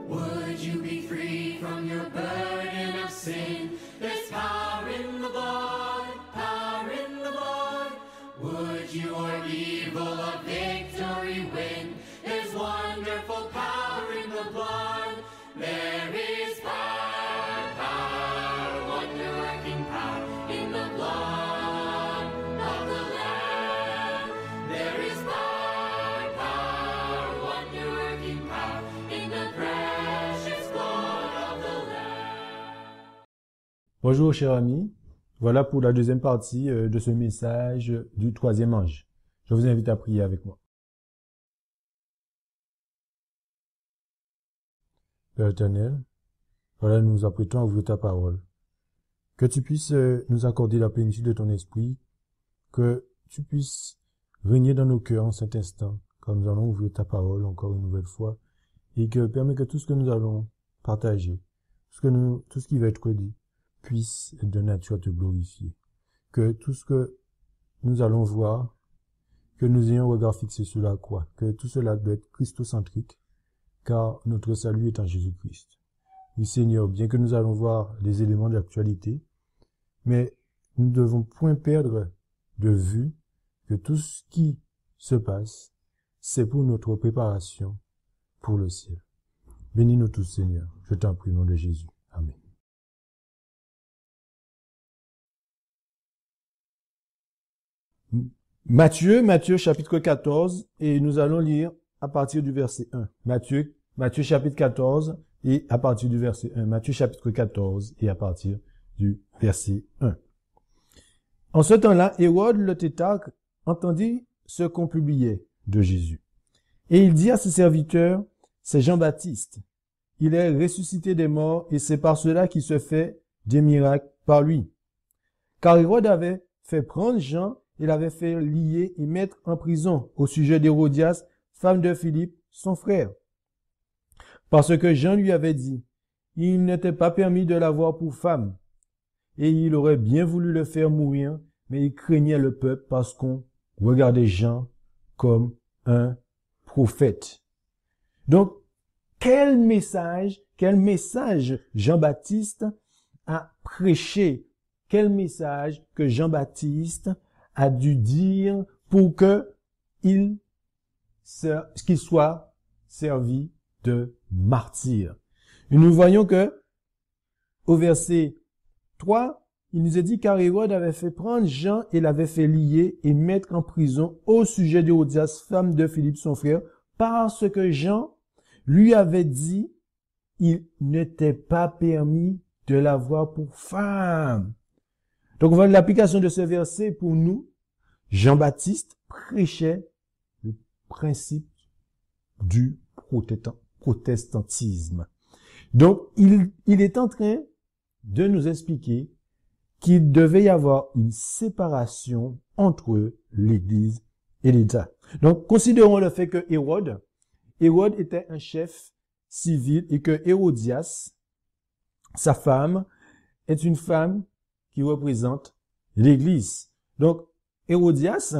Would you be free from your burden of sin? There's power in the blood, power in the blood. Would you or evil a victory win? There's wonderful power in the blood. There is power, power, wonder-working power in the blood of the Lamb. There is power, power, wonder-working power in the precious blood of the Lamb. Bonjour chers amis, voilà pour la deuxième partie de ce message du troisième ange. Je vous invite à prier avec moi. Père éternel, voilà, nous nous apprêtons à ouvrir ta parole. Que tu puisses nous accorder la plénitude de ton esprit, que tu puisses régner dans nos cœurs en cet instant, quand nous allons ouvrir ta parole encore une nouvelle fois, et que permets que tout ce que nous allons partager, tout ce qui va être dit, puisse être de nature à te glorifier. Que tout ce que nous allons voir, que nous ayons un regard fixé sur la croix, que tout cela doit être christocentrique, car notre salut est en Jésus-Christ. Oui Seigneur, bien que nous allons voir les éléments de l'actualité, mais nous ne devons point perdre de vue que tout ce qui se passe, c'est pour notre préparation pour le ciel. Bénis-nous tous Seigneur, je t'en prie au nom de Jésus. Amen. Matthieu chapitre 14, et nous allons lire à partir du verset 1. Matthieu chapitre 14 et à partir du verset 1. Matthieu chapitre 14 et à partir du verset 1. En ce temps-là, Hérode le tétrarque entendit ce qu'on publiait de Jésus. Et il dit à ses serviteurs, c'est Jean-Baptiste. Il est ressuscité des morts et c'est par cela qu'il se fait des miracles par lui. Car Hérode avait fait prendre Jean et l'avait fait lier et mettre en prison au sujet d'Hérodias, femme de Philippe, son frère. Parce que Jean lui avait dit, il n'était pas permis de l'avoir pour femme, et il aurait bien voulu le faire mourir, mais il craignait le peuple parce qu'on regardait Jean comme un prophète. Donc, quel message Jean-Baptiste a prêché, quel message que Jean-Baptiste a dû dire pour qu'il soit servi de martyr. Et nous voyons que au verset 3, il nous est dit car Hérode avait fait prendre Jean et l'avait fait lier et mettre en prison au sujet d'Hérodias, femme de Philippe son frère, parce que Jean lui avait dit il n'était pas permis de l'avoir pour femme. Donc, voilà l'application de ce verset pour nous. Jean-Baptiste prêchait le principe du protestantisme. Donc, il est en train de nous expliquer qu'il devait y avoir une séparation entre l'Église et l'État. Donc, considérons le fait que Hérode était un chef civil et que Hérodias, sa femme, est une femme qui représente l'Église. Donc, Hérodias,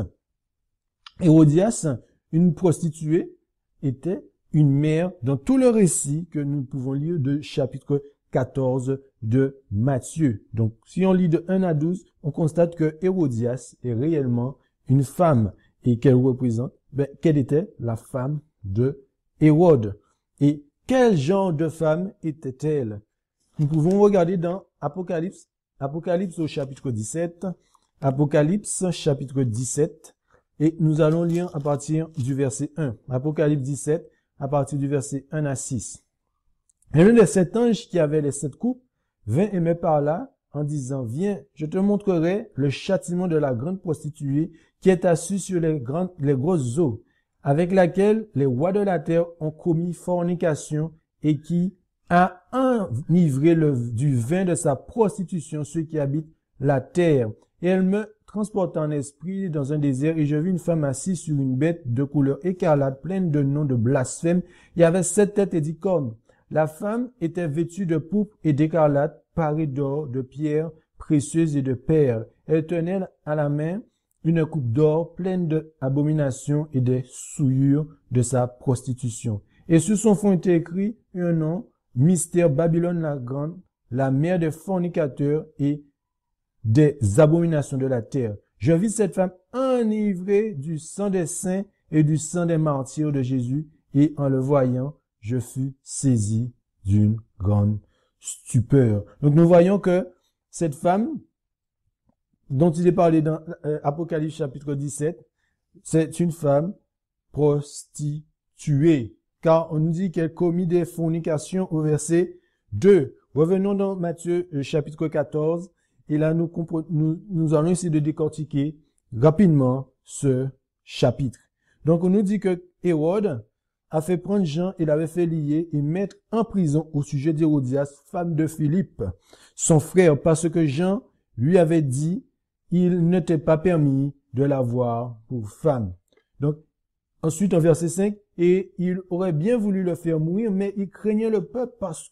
une prostituée, était une mère dans tout le récit que nous pouvons lire de chapitre 14 de Matthieu. Donc, si on lit de 1 à 12, on constate que Hérodias est réellement une femme et qu'elle représente, quelle était la femme de Hérode. Et quel genre de femme était-elle? Nous pouvons regarder dans Apocalypse au chapitre 17, Apocalypse chapitre 17, et nous allons lire à partir du verset 1. Apocalypse 17, à partir du verset 1 à 6. Et l'un des 7 anges qui avait les 7 coupes vint et me parla en disant, viens, je te montrerai le châtiment de la grande prostituée qui est assise sur les grosses eaux, avec laquelle les rois de la terre ont commis fornication et qui a enivré du vin de sa prostitution ceux qui habitent la terre. Et elle me transporta en esprit dans un désert et je vis une femme assise sur une bête de couleur écarlate, pleine de noms de blasphème. Il y avait 7 têtes et 10 cornes. La femme était vêtue de pourpre et d'écarlate, parée d'or, de pierre, précieuses et de perles. Elle tenait à la main une coupe d'or pleine d'abominations et des souillures de sa prostitution. Et sur son front était écrit un nom, Mystère Babylone la Grande, la mère des fornicateurs et des abominations de la terre. Je vis cette femme enivrée du sang des saints et du sang des martyrs de Jésus, et en le voyant, je fus saisi d'une grande stupeur. Donc nous voyons que cette femme dont il est parlé dans Apocalypse chapitre 17, c'est une femme prostituée, car on nous dit qu'elle commis des fornications au verset 2. Revenons dans Matthieu chapitre 14, et là nous allons essayer de décortiquer rapidement ce chapitre. Donc on nous dit que Hérode a fait prendre Jean et l'avait fait lier et mettre en prison au sujet d'Hérodias, femme de Philippe, son frère, parce que Jean lui avait dit il n'était pas permis de l'avoir pour femme. Donc, ensuite, en verset 5, et il aurait bien voulu le faire mourir, mais il craignait le peuple parce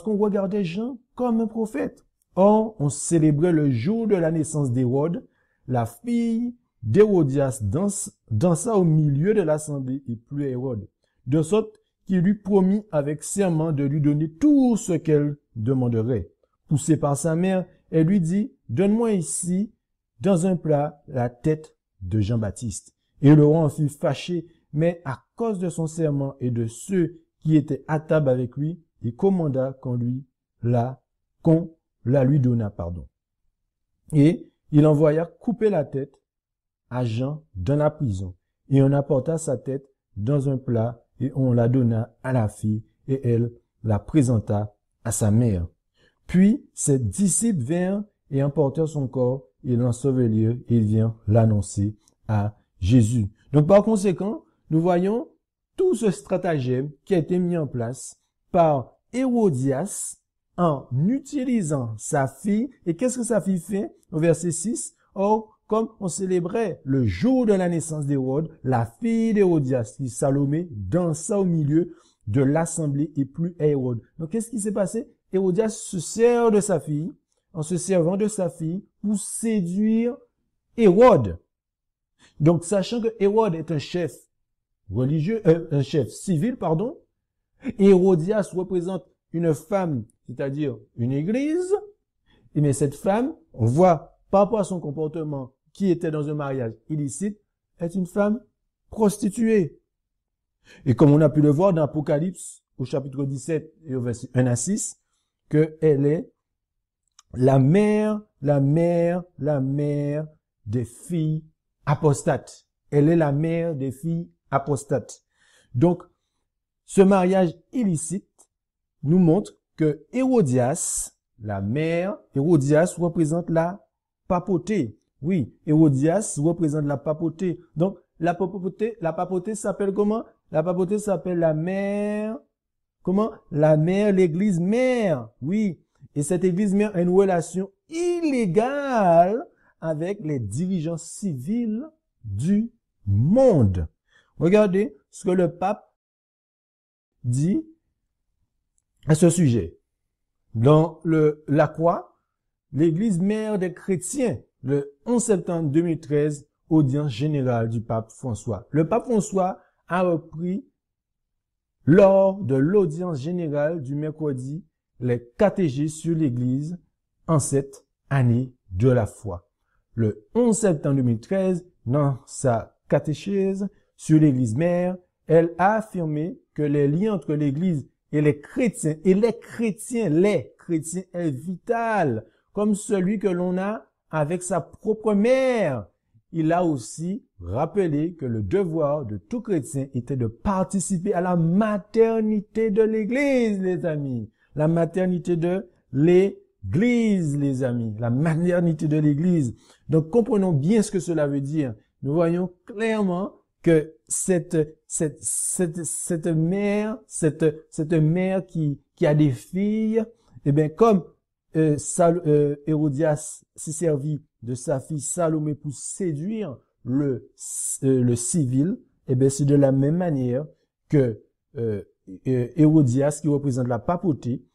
qu'on regardait Jean comme un prophète. Or, on célébrait le jour de la naissance d'Hérode. La fille d'Hérodias dansa au milieu de l'assemblée et plut à Hérode, de sorte qu'il lui promit avec serment de lui donner tout ce qu'elle demanderait. Poussée par sa mère, elle lui dit, donne-moi ici, dans un plat, la tête de Jean-Baptiste. Et le roi en fut fâché, mais à cause de son serment et de ceux qui étaient à table avec lui, il commanda qu'on la lui donnât, Et il envoya couper la tête à Jean dans la prison. Et on apporta sa tête dans un plat et on la donna à la fille et elle la présenta à sa mère. Puis ses disciples vinrent et emportèrent son corps et l'ensevelirent et ils vinrent l'annoncer à Jésus. Donc par conséquent, nous voyons tout ce stratagème qui a été mis en place par Hérodias en utilisant sa fille. Et qu'est-ce que sa fille fait au verset 6? Or, comme on célébrait le jour de la naissance d'Hérode, la fille d'Hérodias, qui Salomé, dansa au milieu de l'assemblée et plut à Hérode. Donc qu'est-ce qui s'est passé? Hérodias se sert de sa fille, en se servant de sa fille, pour séduire Hérode. Donc, sachant que Hérode est un chef religieux, un chef civil, Hérodias représente une femme, c'est-à-dire une église, et mais cette femme, on voit par rapport à son comportement qui était dans un mariage illicite, est une femme prostituée. Et comme on a pu le voir dans Apocalypse, au chapitre 17 et au verset 1 à 6, qu'elle est la mère des filles apostates. Elle est la mère des filles apostates. Donc, ce mariage illicite nous montre que Hérodias, la mère, Hérodias représente la papauté. Oui, Hérodias représente la papauté. Donc, la papauté s'appelle comment? La papauté s'appelle la mère. Comment? La mère, l'église mère. Oui. Et cette église mère a une relation illégale avec les dirigeants civils du monde. Regardez ce que le pape dit à ce sujet. Dans la croix, l'église mère des chrétiens, le 11 septembre 2013, audience générale du pape François. Le pape François a repris lors de l'audience générale du mercredi les catéchèses sur l'église en cette année de la foi. Le 11 septembre 2013, dans sa catéchèse sur l'église mère, elle a affirmé que les liens entre l'église et les chrétiens est vital, comme celui que l'on a avec sa propre mère. Il a aussi rappelé que le devoir de tout chrétien était de participer à la maternité de l'église, les amis. La maternité de l'église, les amis. La maternité de l'église. Donc, comprenons bien ce que cela veut dire. Nous voyons clairement que cette mère qui a des filles, eh bien, comme Hérodias s'est servi de sa fille Salomé pour séduire le civil, eh bien, c'est de la même manière que Hérodias, qui représente la papauté,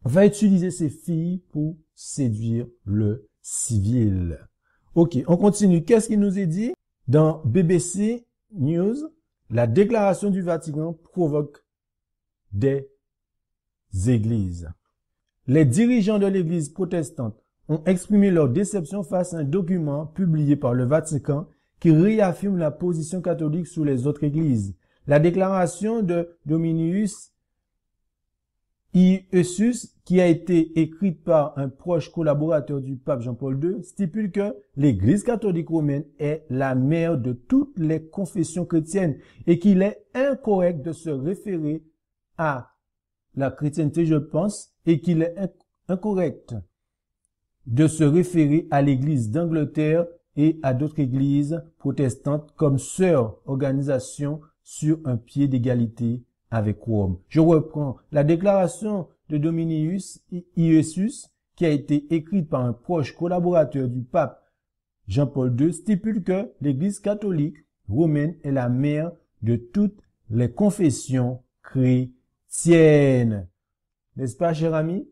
va utiliser ses filles pour séduire le civil. Ok, on continue. Qu'est-ce qu'il nous est dit? Dans BBC News, la déclaration du Vatican provoque des églises. Les dirigeants de l'église protestante ont exprimé leur déception face à un document publié par le Vatican qui réaffirme la position catholique sur les autres églises. La déclaration de Dominus Iesus, qui a été écrite par un proche collaborateur du pape Jean-Paul II, stipule que l'Église catholique romaine est la mère de toutes les confessions chrétiennes et qu'il est incorrect de se référer à la chrétienté, je pense, et qu'il est incorrect de se référer à l'Église d'Angleterre et à d'autres églises protestantes comme sœurs organisations sur un pied d'égalité avec Rome. Je reprends la déclaration de Dominus Iesus, qui a été écrite par un proche collaborateur du pape Jean-Paul II, stipule que l'Église catholique romaine est la mère de toutes les confessions chrétiennes. N'est-ce pas, chers amis?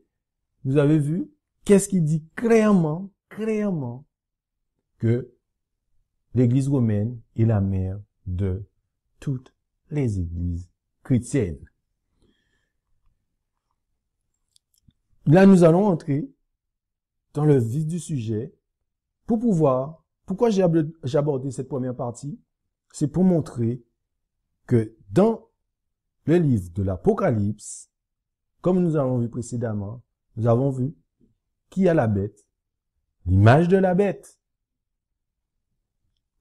Vous avez vu? Qu'est-ce qu'il dit clairement que l'Église romaine est la mère de toutes les églises chrétiennes. Là, nous allons entrer dans le vif du sujet pourquoi j'ai abordé cette première partie? C'est pour montrer que dans le livre de l'Apocalypse, comme nous avons vu précédemment, nous avons vu qui a la bête, l'image de la bête.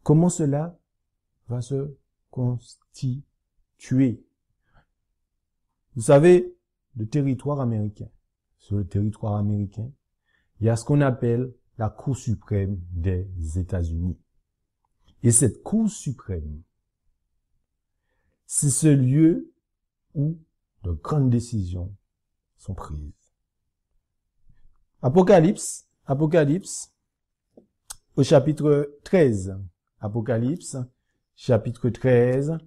Comment cela va se constituer? Vous savez, le territoire américain. Sur le territoire américain, il y a ce qu'on appelle la Cour suprême des États-Unis. Et cette Cour suprême, c'est ce lieu où de grandes décisions sont prises. Apocalypse, au chapitre 13. Apocalypse, chapitre 13.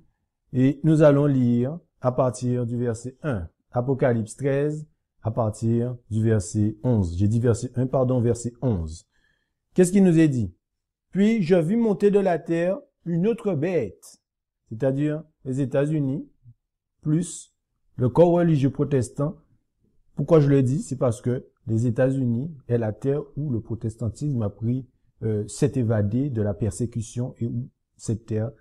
Et nous allons lire à partir du verset 1. Apocalypse 13, à partir du verset 11. J'ai dit verset 1, pardon, verset 11. Qu'est-ce qu'il nous est dit? Puis je vis monter de la terre une autre bête, c'est-à-dire les États-Unis, plus le corps religieux protestant. Pourquoi je le dis? C'est parce que les États-Unis est la terre où le protestantisme a pris, s'est évadé de la persécution et où cette terre,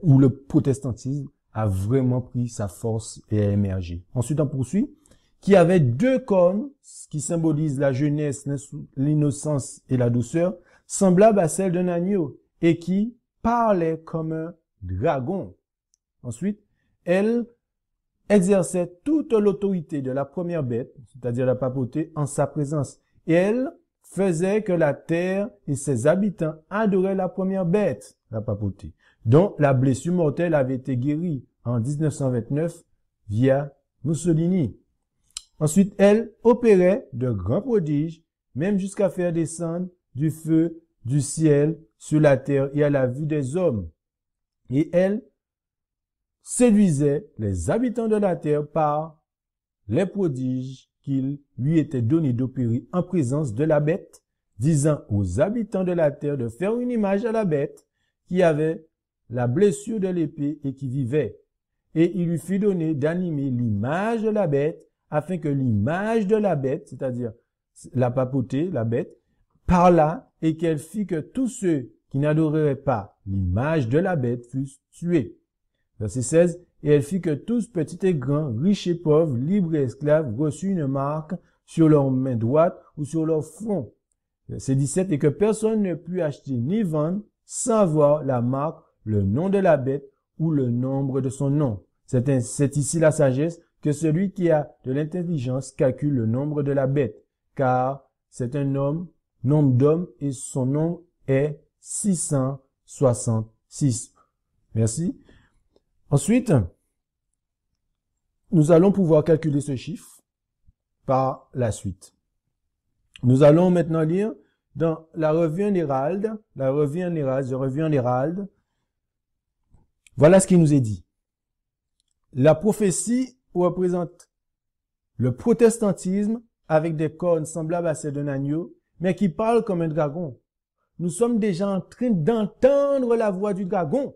où le protestantisme a vraiment pris sa force et a émergé. Ensuite, on poursuit. Qui avait deux cornes, qui symbolisent la jeunesse, l'innocence et la douceur, semblables à celles d'un agneau, et qui parlait comme un dragon. Ensuite, elle exerçait toute l'autorité de la première bête, c'est-à-dire la papauté, en sa présence. Et elle faisait que la terre et ses habitants adoraient la première bête, la papauté, dont la blessure mortelle avait été guérie en 1929 via Mussolini. Ensuite, elle opérait de grands prodiges, même jusqu'à faire descendre du feu du ciel sur la terre et à la vue des hommes. Et elle séduisait les habitants de la terre par les prodiges qu'il lui était donné d'opérer en présence de la bête, disant aux habitants de la terre de faire une image à la bête qui avait la blessure de l'épée et qui vivait. Et il lui fut donné d'animer l'image de la bête, afin que l'image de la bête, c'est-à-dire la papauté, la bête, parlât et qu'elle fit que tous ceux qui n'adoreraient pas l'image de la bête fussent tués. Verset 16. Et elle fit que tous, petits et grands, riches et pauvres, libres et esclaves, reçurent une marque sur leur main droite ou sur leur front. Verset 17. Et que personne ne put acheter ni vendre sans avoir la marque, le nom de la bête ou le nombre de son nom. C'est ici la sagesse, que celui qui a de l'intelligence calcule le nombre de la bête, car c'est un nombre d'hommes et son nom est 666. Merci. Ensuite, nous allons pouvoir calculer ce chiffre par la suite. Nous allons maintenant lire dans la revue en Hérald, voilà ce qui nous est dit. La prophétie représente le protestantisme avec des cornes semblables à celles d'un agneau, mais qui parle comme un dragon. Nous sommes déjà en train d'entendre la voix du dragon.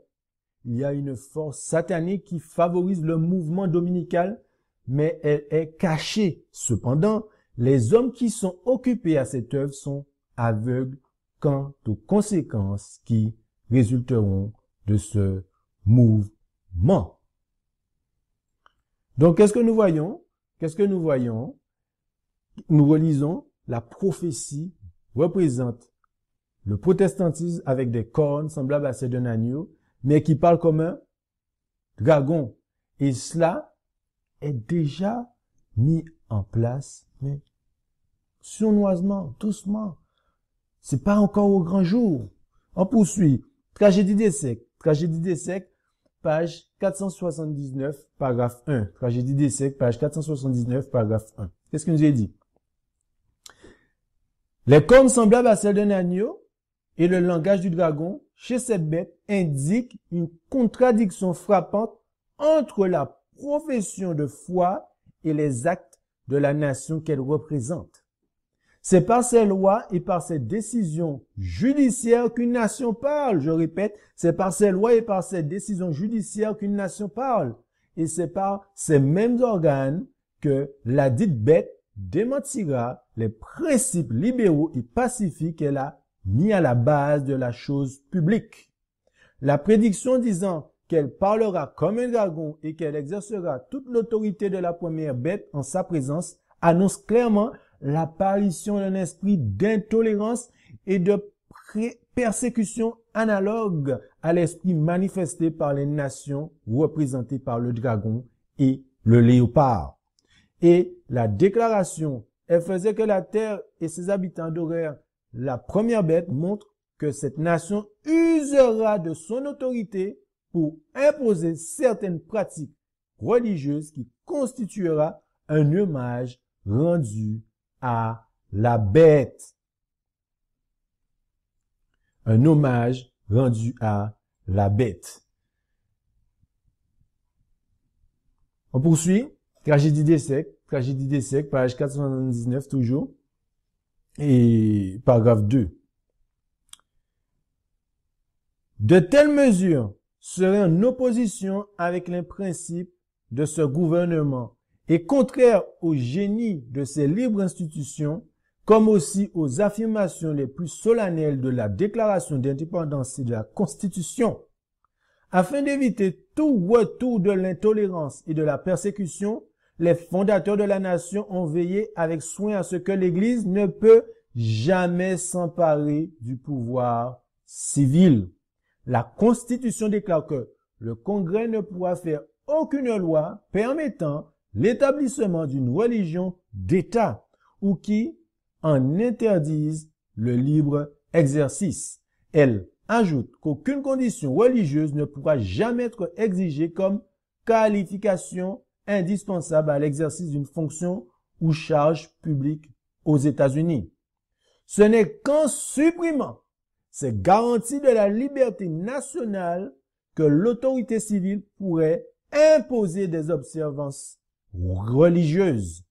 Il y a une force satanique qui favorise le mouvement dominical, mais elle est cachée. Cependant, les hommes qui sont occupés à cette œuvre sont aveugles quant aux conséquences qui résulteront de ce mouvement. Donc, qu'est-ce que nous voyons? Nous relisons, la prophétie représente le protestantisme avec des cornes semblables à celles d'un agneau, mais qui parle comme un dragon. Et cela est déjà mis en place, mais sournoisement, doucement. C'est pas encore au grand jour. On poursuit. Tragédie des siècles, page 479, paragraphe 1. Tragédie des siècles, page 479, paragraphe 1. Qu'est-ce qu'il nous a dit? Les cornes semblables à celles d'un agneau et le langage du dragon chez cette bête indiquent une contradiction frappante entre la profession de foi et les actes de la nation qu'elle représente. C'est par ses lois et par ses décisions judiciaires qu'une nation parle. Je répète, c'est par ses lois et par ses décisions judiciaires qu'une nation parle. Et c'est par ces mêmes organes que la dite bête démentira les principes libéraux et pacifiques qu'elle a mis à la base de la chose publique. La prédiction disant qu'elle parlera comme un dragon et qu'elle exercera toute l'autorité de la première bête en sa présence annonce clairement l'apparition d'un esprit d'intolérance et de persécution analogue à l'esprit manifesté par les nations représentées par le dragon et le léopard. Et la déclaration, elle faisait que la terre et ses habitants adorèrent la première bête, montre que cette nation usera de son autorité pour imposer certaines pratiques religieuses qui constituera un hommage rendu à la bête. Un hommage rendu à la bête. On poursuit. Tragédie des siècles, page 479 toujours. Et paragraphe 2. De telles mesures seraient en opposition avec les principes de ce gouvernement et contraires au génie de ces libres institutions, comme aussi aux affirmations les plus solennelles de la Déclaration d'indépendance et de la Constitution. Afin d'éviter tout retour de l'intolérance et de la persécution, les fondateurs de la nation ont veillé avec soin à ce que l'Église ne peut jamais s'emparer du pouvoir civil. La Constitution déclare que le Congrès ne pourra faire aucune loi permettant l'établissement d'une religion d'État ou qui en interdise le libre exercice. Elle ajoute qu'aucune condition religieuse ne pourra jamais être exigée comme qualification indispensable à l'exercice d'une fonction ou charge publique aux États-Unis. Ce n'est qu'en supprimant ces garanties de la liberté nationale que l'autorité civile pourrait imposer des observances religieuses.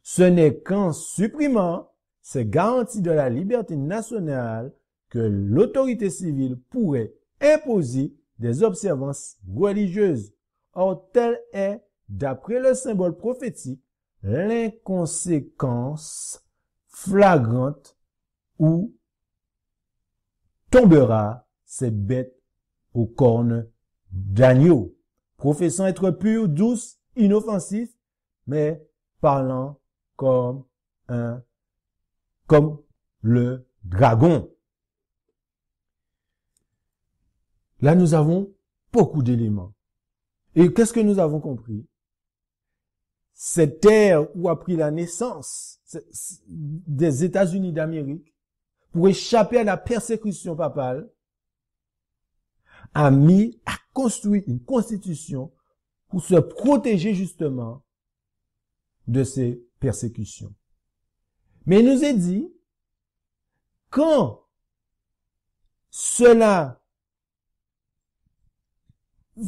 Ce n'est qu'en supprimant ces garanties de la liberté nationale que l'autorité civile pourrait imposer des observances religieuses. Or, telle est, d'après le symbole prophétique, l'inconséquence flagrante où tombera cette bête aux cornes d'agneau, professant être pure, douce, inoffensif, mais parlant comme le dragon. Là, nous avons beaucoup d'éléments. Et qu'est-ce que nous avons compris? Cette terre où a pris la naissance des États-Unis d'Amérique pour échapper à la persécution papale a construit une constitution pour se protéger justement de ces persécutions. Mais il nous est dit, quand cela,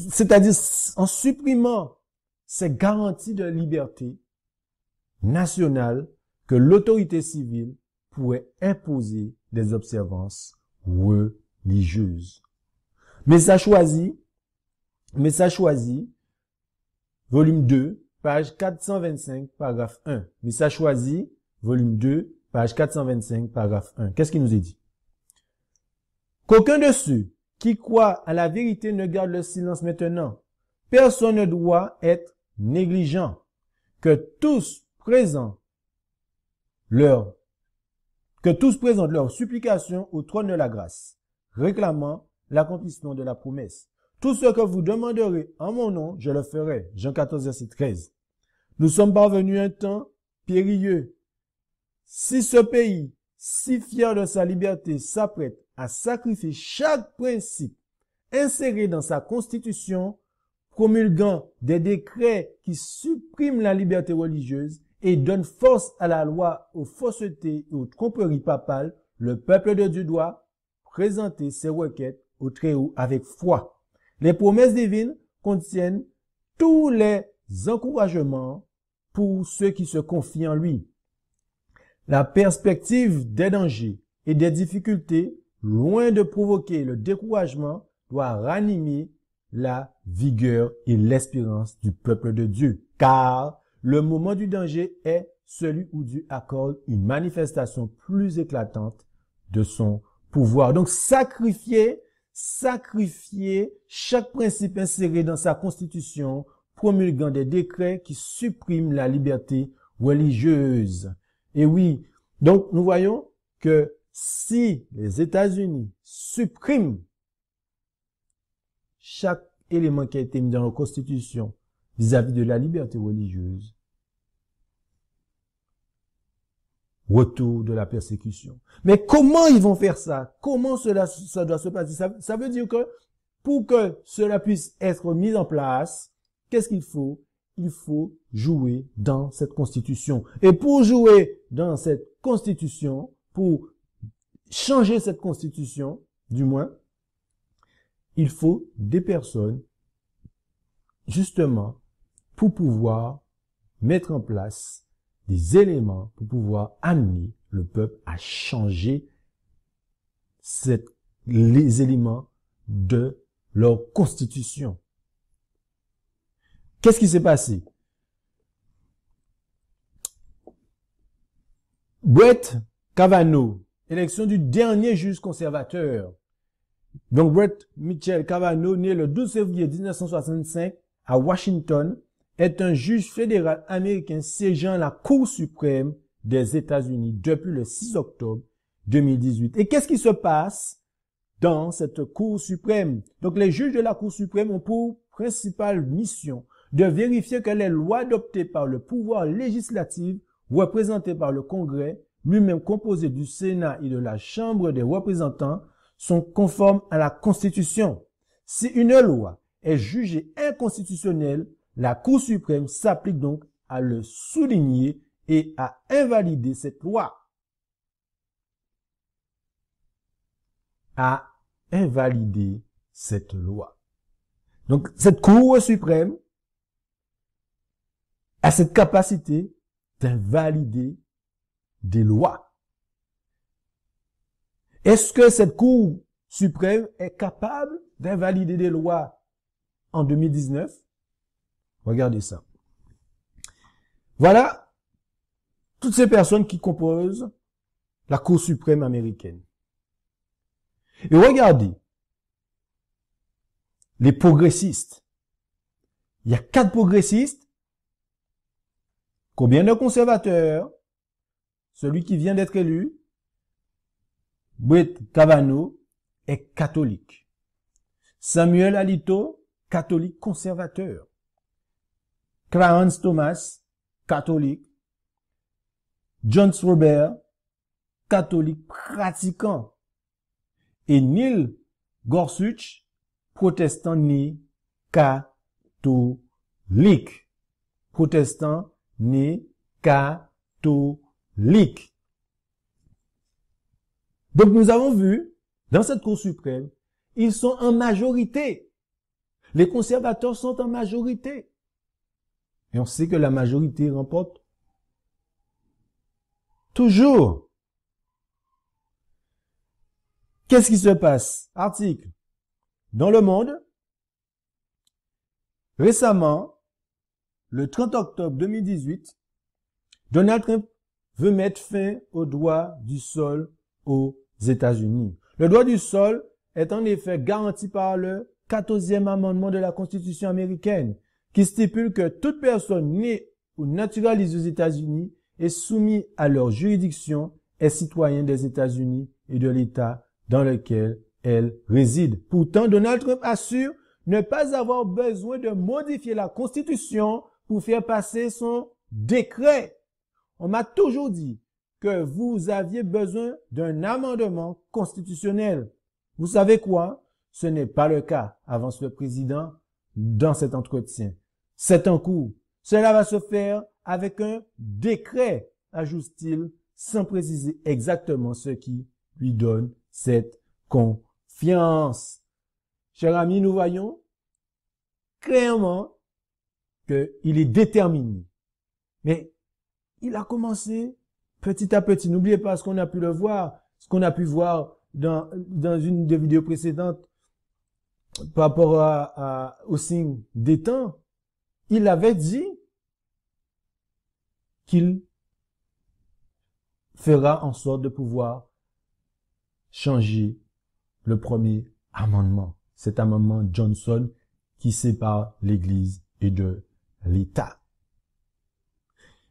c'est-à-dire en supprimant ces garanties de liberté, national que l'autorité civile pourrait imposer des observances religieuses. Message choisi, volume 2, page 425, paragraphe 1. Message choisi, volume 2, page 425, paragraphe 1. Qu'est-ce qu'il nous est dit? Qu'aucun de ceux qui croient à la vérité ne garde le silence maintenant. Personne ne doit être négligent. Que tous présentent leur supplication au trône de la grâce, réclamant l'accomplissement de la promesse. Tout ce que vous demanderez en mon nom, je le ferai. Jean 14, verset 13. Nous sommes parvenus à un temps périlleux. Si ce pays, si fier de sa liberté, s'apprête à sacrifier chaque principe inséré dans sa constitution, promulguant des décrets qui suppriment la liberté religieuse et donnent force à la loi, aux faussetés et aux tromperies papales, le peuple de Dieu doit présenter ses requêtes au Très-Haut avec foi. Les promesses divines contiennent tous les encouragements pour ceux qui se confient en lui. La perspective des dangers et des difficultés, loin de provoquer le découragement, doit ranimer la vigueur et l'espérance du peuple de Dieu. Car le moment du danger est celui où Dieu accorde une manifestation plus éclatante de son pouvoir. Donc sacrifier chaque principe inséré dans sa constitution, promulguant des décrets qui suppriment la liberté religieuse. Et oui, donc nous voyons que si les États-Unis suppriment chaque élément qui a été mis dans leur constitution vis-à-vis de la liberté religieuse, retour de la persécution. Mais comment ils vont faire ça? Comment ça doit se passer? Ça veut dire que pour que cela puisse être mis en place, qu'est-ce qu'il faut? Il faut jouer dans cette constitution. Et pour jouer dans cette constitution, pour changer cette constitution, du moins, il faut des personnes, justement, pour pouvoir mettre en place des éléments, pour pouvoir amener le peuple à changer les éléments de leur constitution. Qu'est-ce qui s'est passé? Brett Kavanaugh, élection du dernier juge conservateur. Donc Brett Mitchell Kavanaugh, né le 12 février 1965 à Washington, est un juge fédéral américain siégeant à la Cour suprême des États-Unis depuis le 6 octobre 2018. Et qu'est-ce qui se passe dans cette Cour suprême? Donc les juges de la Cour suprême ont pour principale mission de vérifier que les lois adoptées par le pouvoir législatif, représenté par le Congrès, lui-même composé du Sénat et de la Chambre des représentants, sont conformes à la Constitution. Si une loi est jugée inconstitutionnelle, la Cour suprême s'applique donc à le souligner et à invalider cette loi. À invalider cette loi. Donc, cette Cour suprême a cette capacité d'invalider des lois. Est-ce que cette Cour suprême est capable d'invalider des lois en 2019? Regardez ça. Voilà toutes ces personnes qui composent la Cour suprême américaine. Et regardez les progressistes. Il y a 4 progressistes. Combien de conservateurs? Celui qui vient d'être élu, Brett Kavanaugh, est catholique. Samuel Alito, catholique conservateur. Clarence Thomas, catholique. John Robert, catholique pratiquant. Et Neil Gorsuch, protestant né catholique. Protestant né catholique. Donc nous avons vu, dans cette Cour suprême, ils sont en majorité. Les conservateurs sont en majorité. Et on sait que la majorité remporte Toujours. Qu'est-ce qui se passe? Article. Dans le monde, récemment, le 30 octobre 2018, Donald Trump veut mettre fin au droit du sol aux États-Unis. Le droit du sol est en effet garanti par le 14e amendement de la Constitution américaine, qui stipule que toute personne née ou naturalisée aux États-Unis est soumise à leur juridiction est citoyen des États-Unis et de l'État dans lequel elle réside. Pourtant, Donald Trump assure ne pas avoir besoin de modifier la Constitution pour faire passer son décret. On m'a toujours dit que vous aviez besoin d'un amendement constitutionnel. Vous savez quoi? Ce n'est pas le cas, avance le président dans cet entretien. C'est en cours. Cela va se faire avec un décret, ajoute-t-il, sans préciser exactement ce qui lui donne cette confiance. Chers amis, nous voyons clairement qu'il est déterminé. Mais il a commencé petit à petit. N'oubliez pas ce qu'on a pu le voir, ce qu'on a pu voir dans une des vidéos précédentes par rapport au signe des temps. Il avait dit qu'il fera en sorte de pouvoir changer le premier amendement. Cet amendement Johnson qui sépare l'Église et de l'État.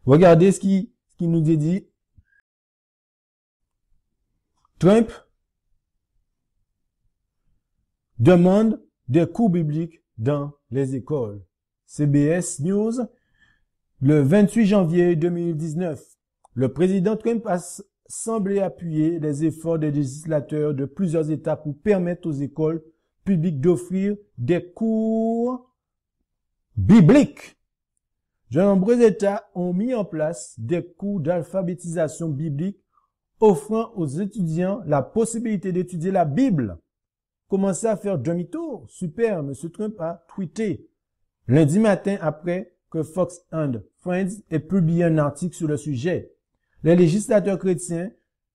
Regardez ce qui nous est dit. Trump demande des cours bibliques dans les écoles. CBS News, le 28 janvier 2019. Le président Trump a semblé appuyer les efforts des législateurs de plusieurs États pour permettre aux écoles publiques d'offrir des cours bibliques. De nombreux États ont mis en place des cours d'alphabétisation biblique offrant aux étudiants la possibilité d'étudier la Bible. Commencez à faire demi-tour. Super, M. Trump a tweeté lundi matin après que Fox and Friends ait publié un article sur le sujet. Les législateurs chrétiens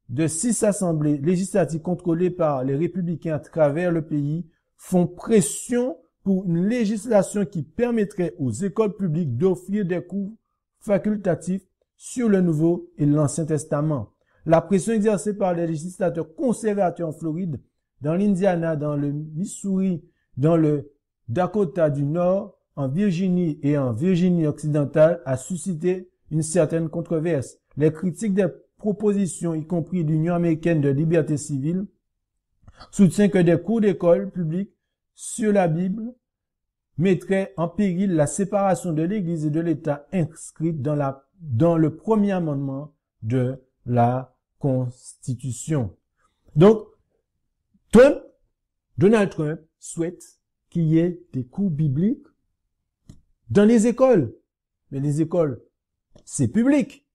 de 6 assemblées législatives contrôlées par les républicains à travers le pays font pression pour une législation qui permettrait aux écoles publiques d'offrir des cours facultatifs sur le Nouveau et l'Ancien Testament. La pression exercée par les législateurs conservateurs en Floride, dans l'Indiana, dans le Missouri, dans le Dakota du Nord, en Virginie et en Virginie occidentale a suscité une certaine controverse. Les critiques des propositions, y compris l'Union américaine de liberté civile, soutiennent que des cours d'école publique sur la Bible mettraient en péril la séparation de l'Église et de l'État inscrite dans le premier amendement de la Constitution. Donc, Donald Trump souhaite qu'il y ait des cours bibliques dans les écoles. Mais les écoles, c'est public.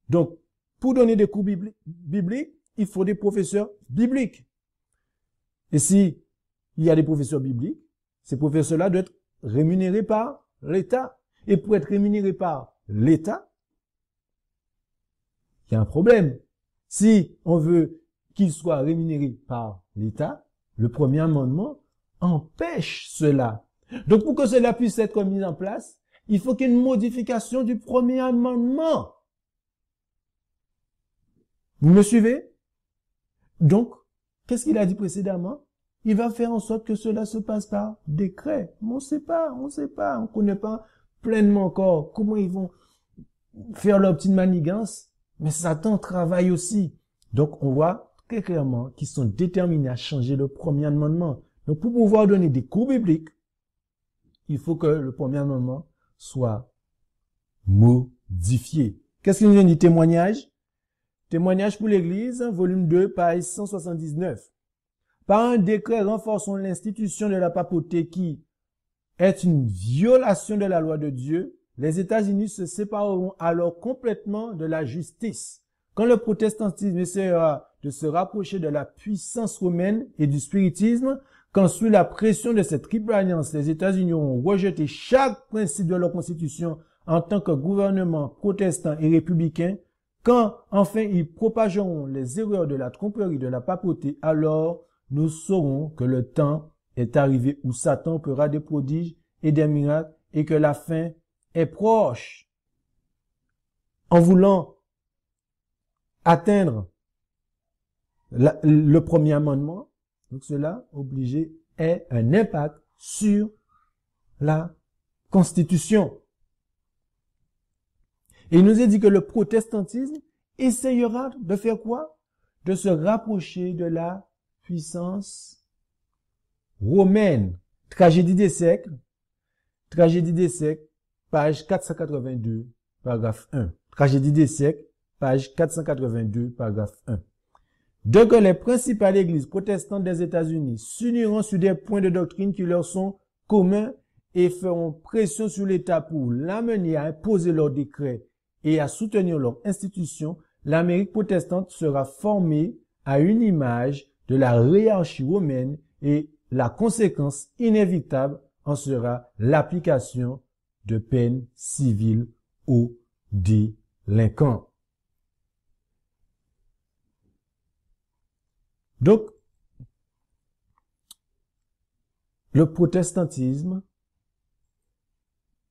Donc, pour donner des cours bibliques, il faut des professeurs bibliques. Et si il y a des professeurs bibliques, ces professeurs-là doivent être rémunérés par l'État. Et pour être rémunérés par l'État, il y a un problème. Si on veut qu'ils soient rémunérés par l'État, le premier amendement empêche cela. Donc, pour que cela puisse être mis en place, il faut qu'il y ait une modification du premier amendement. Vous me suivez? Donc, qu'est-ce qu'il a dit précédemment? Il va faire en sorte que cela se passe par décret. Mais on sait pas, on connaît pas pleinement encore comment ils vont faire leur petite manigance. Mais Satan travaille aussi. Donc, on voit très clairement qu'ils sont déterminés à changer le premier amendement. Donc, pour pouvoir donner des cours bibliques, il faut que le premier amendement soit modifié. Qu'est-ce qu'il nous vient du témoignage? Témoignage pour l'Église, volume 2, page 179. Par un décret renforçant l'institution de la papauté qui est une violation de la loi de Dieu, les États-Unis se sépareront alors complètement de la justice. Quand le protestantisme essaiera de se rapprocher de la puissance romaine et du spiritisme, quand sous la pression de cette triple alliance, les États-Unis ont rejeté chaque principe de leur constitution en tant que gouvernement protestant et républicain, Quand enfin ils propageront les erreurs de la tromperie de la papauté, alors nous saurons que le temps est arrivé où Satan fera des prodiges et des miracles et que la fin est proche. En voulant atteindre le premier amendement, donc cela obligé est un impact sur la Constitution. Et il nous est dit que le protestantisme essayera de faire quoi? De se rapprocher de la puissance romaine. Tragédie des siècles, page 482, paragraphe 1. Tragédie des siècles, page 482, paragraphe 1. De que les principales églises protestantes des États-Unis s'uniront sur des points de doctrine qui leur sont communs et feront pression sur l'État pour l'amener à imposer leurs décrets et à soutenir leurs institutions, l'Amérique protestante sera formée à une image de la hiérarchie romaine et la conséquence inévitable en sera l'application de peines civiles aux délinquants. Donc, le protestantisme,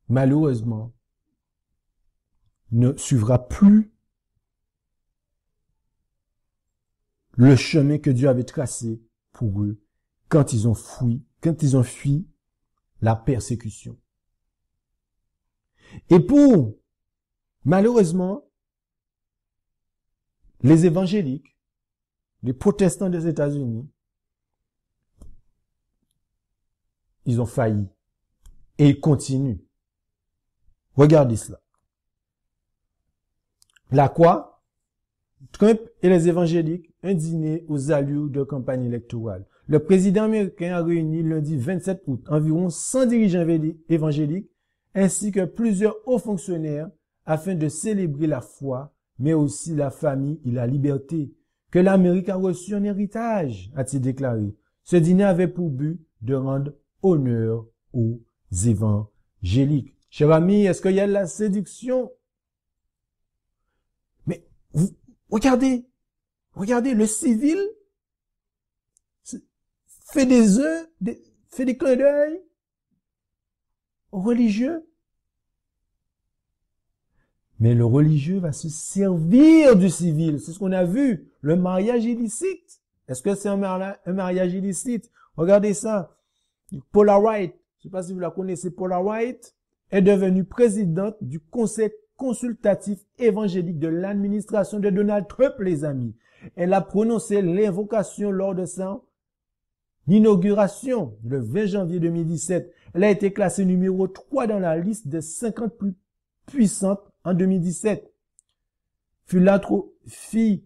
malheureusement, ne suivra plus le chemin que Dieu avait tracé pour eux quand ils ont fui la persécution. Et malheureusement, les évangéliques, les protestants des États-Unis, ils ont failli. Et ils continuent. Regardez cela. Là quoi? Trump et les évangéliques, un dîner aux allures de campagne électorale. Le président américain a réuni lundi 27 août environ 100 dirigeants évangéliques ainsi que plusieurs hauts fonctionnaires afin de célébrer la foi, mais aussi la famille et la liberté que l'Amérique a reçu en héritage, a-t-il déclaré. Ce dîner avait pour but de rendre honneur aux évangéliques. Chers amis, est-ce qu'il y a de la séduction? Mais vous, regardez, le civil fait des clins d'œil aux religieux. Mais le religieux va se servir du civil. C'est ce qu'on a vu. Le mariage illicite. Est-ce que c'est un mariage illicite? Regardez ça. Paula White, je ne sais pas si vous la connaissez, Paula White est devenue présidente du Conseil consultatif évangélique de l'administration de Donald Trump, les amis. Elle a prononcé l'invocation lors de sa inauguration le 20 janvier 2017. Elle a été classée numéro 3 dans la liste des 50 plus puissantes en 2017. Philanthropie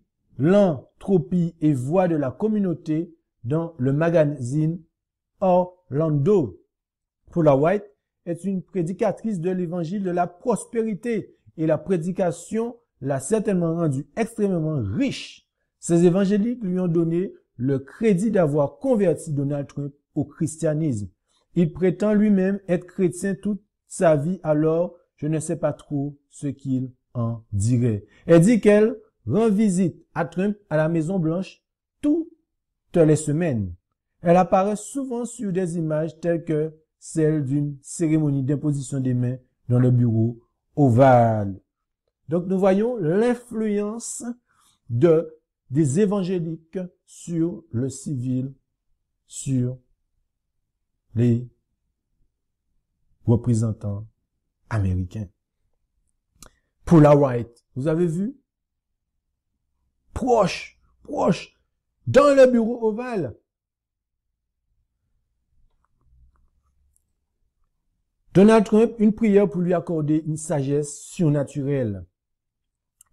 et voix de la communauté dans le magazine Orlando. Paula White est une prédicatrice de l'évangile de la prospérité et la prédication l'a certainement rendue extrêmement riche. Ces évangéliques lui ont donné le crédit d'avoir converti Donald Trump au christianisme. Il prétend lui-même être chrétien toute sa vie, alors je ne sais pas trop ce qu'il en dirait. Elle dit qu'elle rend visite à Trump à la Maison Blanche toutes les semaines. Elle apparaît souvent sur des images telles que celle d'une cérémonie d'imposition des mains dans le bureau ovale. Donc nous voyons l'influence des évangéliques sur le civil, sur les représentants américains. Paula White, vous avez vu? Proche, dans le bureau ovale. Donald Trump, une prière pour lui accorder une sagesse surnaturelle.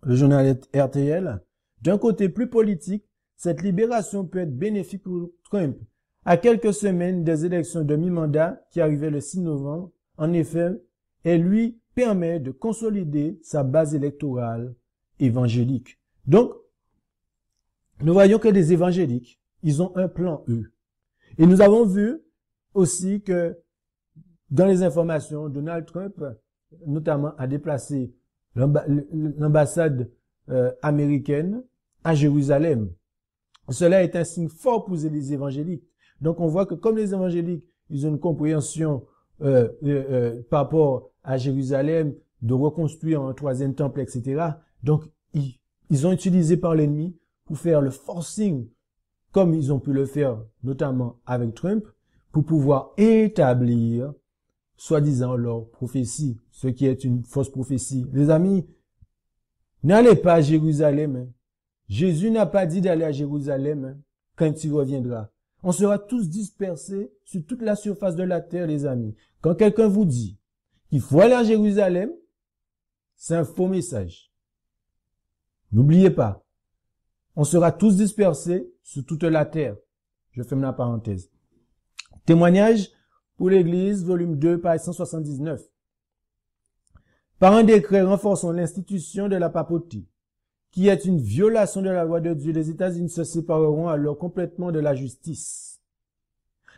Le journal RTL, d'un côté plus politique, cette libération peut être bénéfique pour Trump. À quelques semaines des élections de mi-mandat qui arrivaient le 6 novembre, en effet, elle lui permet de consolider sa base électorale évangélique. Donc, nous voyons que les évangéliques, ils ont un plan, eux. Et nous avons vu aussi que dans les informations, Donald Trump, notamment, a déplacé l'ambassade américaine à Jérusalem. Cela est un signe fort pour les évangéliques. Donc on voit que comme les évangéliques, ils ont une compréhension par rapport à Jérusalem, de reconstruire un troisième temple, etc. Donc ils ont utilisé par l'ennemi pour faire le forcing, comme ils ont pu le faire notamment avec Trump, pour pouvoir établir soi-disant leur prophétie, ce qui est une fausse prophétie. Les amis, n'allez pas à Jérusalem. Hein. Jésus n'a pas dit d'aller à Jérusalem hein, quand il reviendra. On sera tous dispersés sur toute la surface de la terre, les amis. Quand quelqu'un vous dit qu'il faut aller à Jérusalem, c'est un faux message. N'oubliez pas, on sera tous dispersés sur toute la terre. Je ferme la parenthèse. Témoignage pour l'Église, volume 2, page 179. Par un décret renforçant l'institution de la papauté, qui est une violation de la loi de Dieu, les États-Unis se sépareront alors complètement de la justice.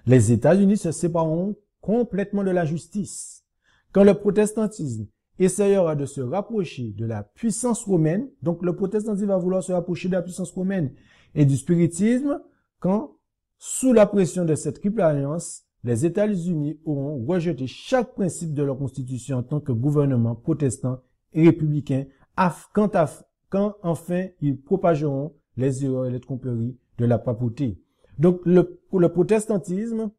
Les États-Unis se sépareront complètement de la justice. Quand le protestantisme essayera de se rapprocher de la puissance romaine, donc le protestantisme va vouloir se rapprocher de la puissance romaine et du spiritisme, quand, sous la pression de cette triple alliance, les États-Unis auront rejeté chaque principe de leur constitution en tant que gouvernement protestant et républicain, quand enfin ils propageront les erreurs et les tromperies de la papauté. Donc le protestantisme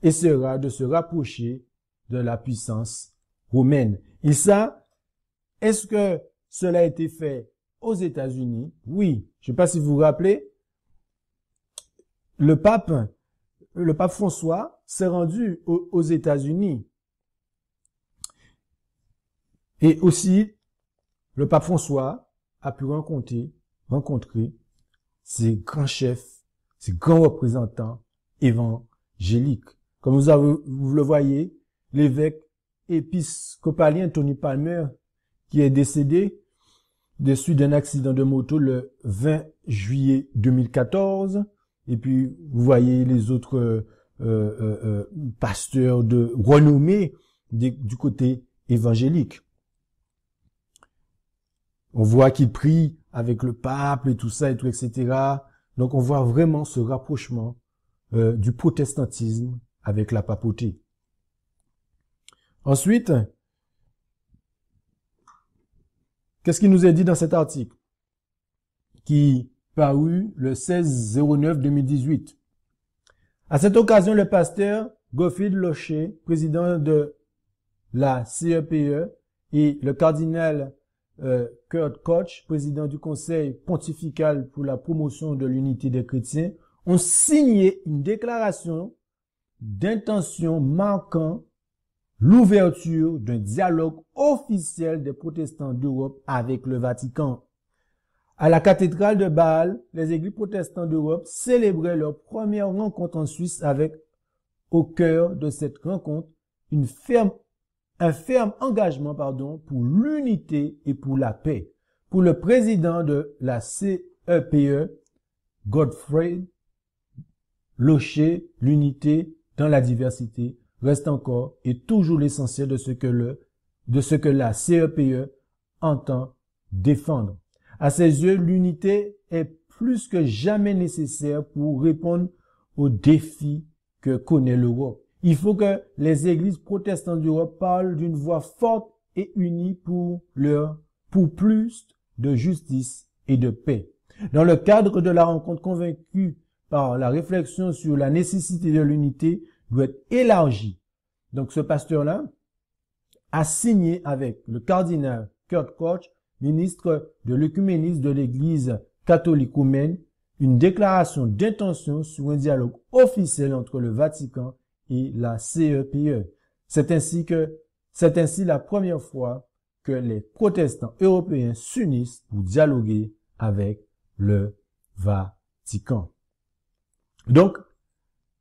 essaiera de se rapprocher de la puissance romaine. Et ça, est-ce que cela a été fait aux États-Unis? Oui. Je ne sais pas si vous vous rappelez, le pape François s'est rendu aux États-Unis. Et aussi, le pape François a pu rencontrer ces grands chefs, ces grands représentants évangéliques. Comme vous le voyez, l'évêque épiscopalien Tony Palmer, qui est décédé des suites d'un accident de moto le 20 juillet 2014. Et puis, vous voyez les autres pasteurs de renommée du côté évangélique. On voit qu'ils prient avec le pape et tout ça, et tout, etc. Donc, on voit vraiment ce rapprochement du protestantisme avec la papauté. Ensuite, qu'est-ce qui nous est dit dans cet article qui paru le 16/09/2018. À cette occasion, le pasteur Gottfried Locher, président de la CEPE, et le cardinal Kurt Koch, président du Conseil pontifical pour la promotion de l'unité des chrétiens, ont signé une déclaration d'intention marquant l'ouverture d'un dialogue officiel des protestants d'Europe avec le Vatican. À la cathédrale de Bâle, les églises protestantes d'Europe célébraient leur première rencontre en Suisse avec, au cœur de cette rencontre, un ferme engagement, pour l'unité et pour la paix. Pour le président de la CEPE, Gottfried Locher, l'unité dans la diversité reste encore et toujours l'essentiel de ce que la CEPE entend défendre. À ses yeux, l'unité est plus que jamais nécessaire pour répondre aux défis que connaît l'Europe. Il faut que les églises protestantes d'Europe parlent d'une voix forte et unie pour plus de justice et de paix. Dans le cadre de la rencontre, convaincue par la réflexion sur la nécessité de l'unité doit être élargie. Donc ce pasteur-là a signé avec le cardinal Kurt Koch, ministre de l'œcuménisme de l'Église catholique roumaine, une déclaration d'intention sur un dialogue officiel entre le Vatican et la CEPE. C'est ainsi la première fois que les protestants européens s'unissent pour dialoguer avec le Vatican. Donc,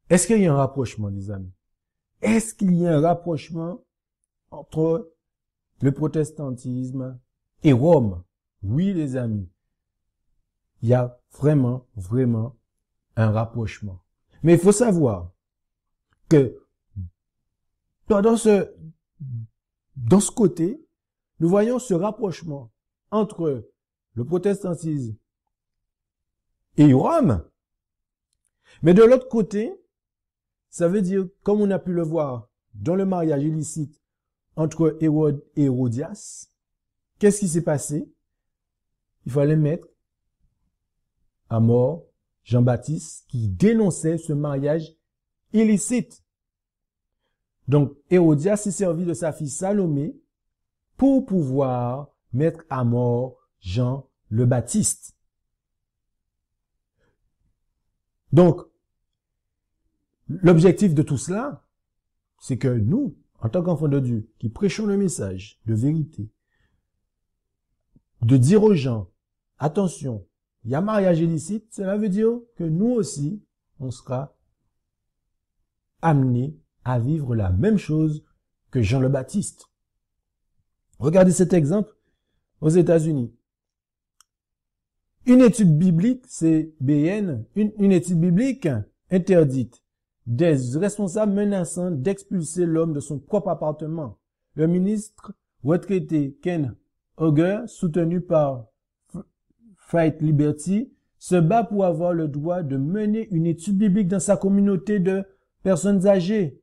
est-ce qu'il y a un rapprochement, les amis? Est-ce qu'il y a un rapprochement entre le protestantisme et Rome? Oui, les amis. Il y a vraiment, vraiment un rapprochement. Mais il faut savoir que dans ce côté, nous voyons ce rapprochement entre le protestantisme et Rome. Mais de l'autre côté, ça veut dire, comme on a pu le voir dans le mariage illicite entre Hérode et Hérodias, qu'est-ce qui s'est passé? Il fallait mettre à mort Jean-Baptiste qui dénonçait ce mariage illicite. Donc, Hérodias s'est servi de sa fille Salomé pour pouvoir mettre à mort Jean le Baptiste. Donc, l'objectif de tout cela, c'est que nous, en tant qu'enfants de Dieu, qui prêchons le message de vérité, de dire aux gens, attention, il y a mariage illicite, cela veut dire que nous aussi, on sera amenés à vivre la même chose que Jean le Baptiste. Regardez cet exemple aux États-Unis. Une étude biblique, c'est BN, une étude biblique interdite. Des responsables menaçant d'expulser l'homme de son propre appartement. Le ministre retraité Ken Auger, soutenu par Fight Liberty, se bat pour avoir le droit de mener une étude biblique dans sa communauté de personnes âgées.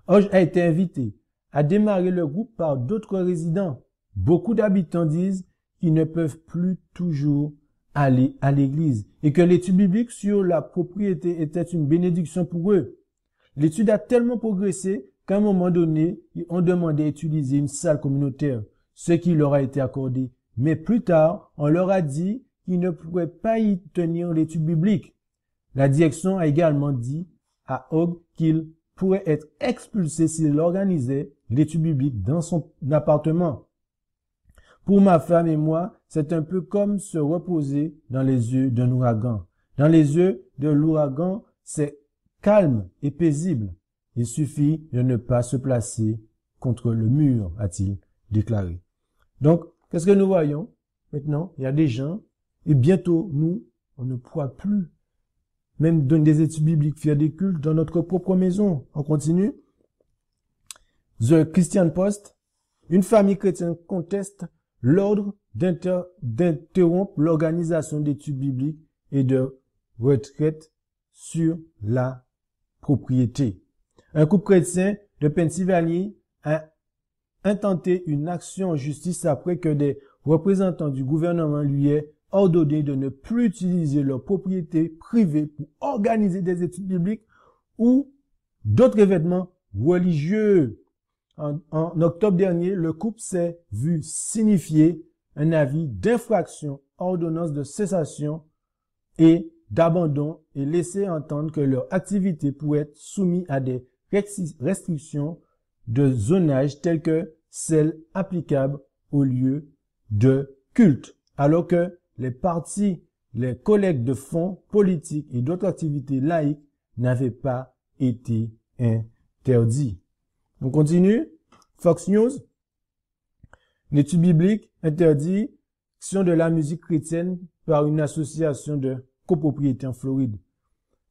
Auger a été invité à démarrer le groupe par d'autres résidents. Beaucoup d'habitants disent qu'ils ne peuvent plus toujours aller à l'église et que l'étude biblique sur la propriété était une bénédiction pour eux. L'étude a tellement progressé qu'à un moment donné, ils ont demandé à utiliser une salle communautaire, ce qui leur a été accordé. Mais plus tard, on leur a dit qu'ils ne pourraient pas y tenir l'étude biblique. La direction a également dit à Hogg qu'il pourrait être expulsé s'il organisait l'étude biblique dans son appartement. Pour ma femme et moi, c'est un peu comme se reposer dans les yeux d'un ouragan. Dans les yeux de l'ouragan, c'est calme et paisible. Il suffit de ne pas se placer contre le mur, a-t-il déclaré. Donc, qu'est-ce que nous voyons? Maintenant, il y a des gens, et bientôt, nous, on ne pourra plus même donner des études bibliques, faire des cultes dans notre propre maison. On continue. The Christian Post. Une famille chrétienne conteste l'ordre d'interrompre l'organisation d'études bibliques et de retraite sur la propriété. Un couple chrétien de Pennsylvanie a intenté une action en justice après que des représentants du gouvernement lui aient ordonné de ne plus utiliser leur propriété privée pour organiser des études bibliques ou d'autres événements religieux. En octobre dernier, le couple s'est vu signifier un avis d'infraction, ordonnance de cessation et d'abandon et laisser entendre que leur activité pourrait être soumise à des restrictions de zonage telles que celles applicables aux lieux de culte, alors que les partis, les collectes de fonds politiques et d'autres activités laïques n'avaient pas été interdits. On continue. Fox News. Une étude biblique interdit l'action de la musique chrétienne par une association de copropriété en Floride.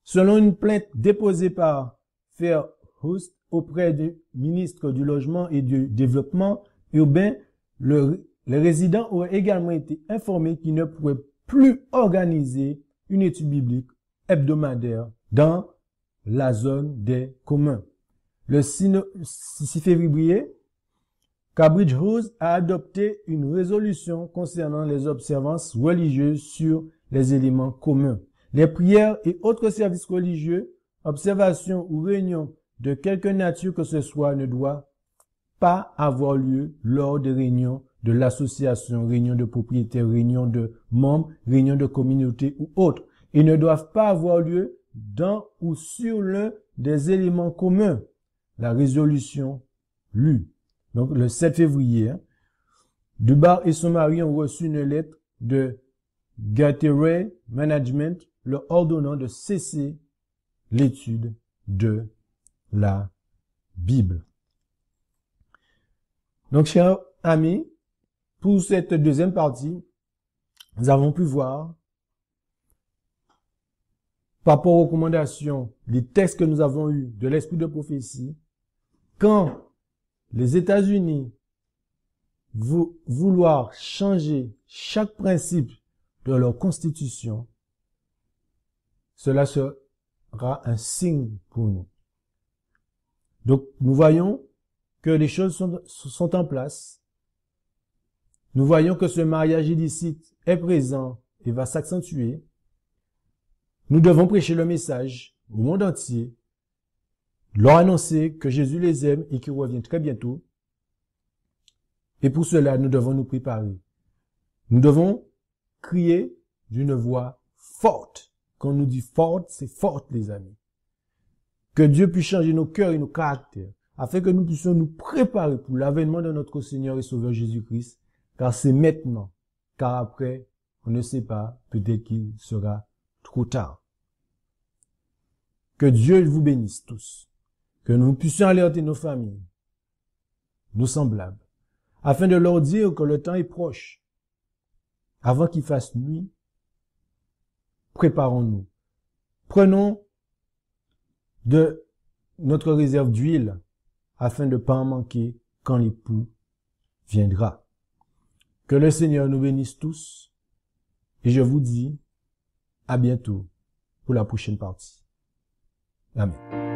Selon une plainte déposée par Fairhost auprès du ministre du Logement et du Développement urbain, les résidents auraient également été informés qu'ils ne pourraient plus organiser une étude biblique hebdomadaire dans la zone des communs. Le 6 février, Cambridge House a adopté une résolution concernant les observances religieuses sur les éléments communs. Les prières et autres services religieux, observations ou réunions de quelque nature que ce soit ne doivent pas avoir lieu lors des réunions de l'association, réunions de propriétaires, réunions de membres, réunions de communauté ou autres, et ne doivent pas avoir lieu dans ou sur l'un des éléments communs. La résolution lue. Donc, le 7 février, Dubar et son mari ont reçu une lettre de Gatorade Management leur ordonnant de cesser l'étude de la Bible. Donc, chers amis, pour cette deuxième partie, nous avons pu voir, par rapport aux recommandations, les textes que nous avons eus de l'esprit de prophétie, quand les États-Unis vouloir changer chaque principe de leur constitution, cela sera un signe pour nous. Donc, nous voyons que les choses sont en place. Nous voyons que ce mariage illicite est présent et va s'accentuer. Nous devons prêcher le message au monde entier, leur annoncer que Jésus les aime et qu'il revient très bientôt. Et pour cela, nous devons nous préparer. Nous devons crier d'une voix forte. Quand on nous dit forte, c'est forte, les amis. Que Dieu puisse changer nos cœurs et nos caractères, afin que nous puissions nous préparer pour l'avènement de notre Seigneur et Sauveur Jésus-Christ, car c'est maintenant, car après, on ne sait pas, peut-être qu'il sera trop tard. Que Dieu vous bénisse tous, que nous puissions alerter nos familles, nos semblables, afin de leur dire que le temps est proche. Avant qu'il fasse nuit, préparons-nous. Prenons de notre réserve d'huile afin de ne pas en manquer quand l'époux viendra. Que le Seigneur nous bénisse tous et je vous dis à bientôt pour la prochaine partie. Amen.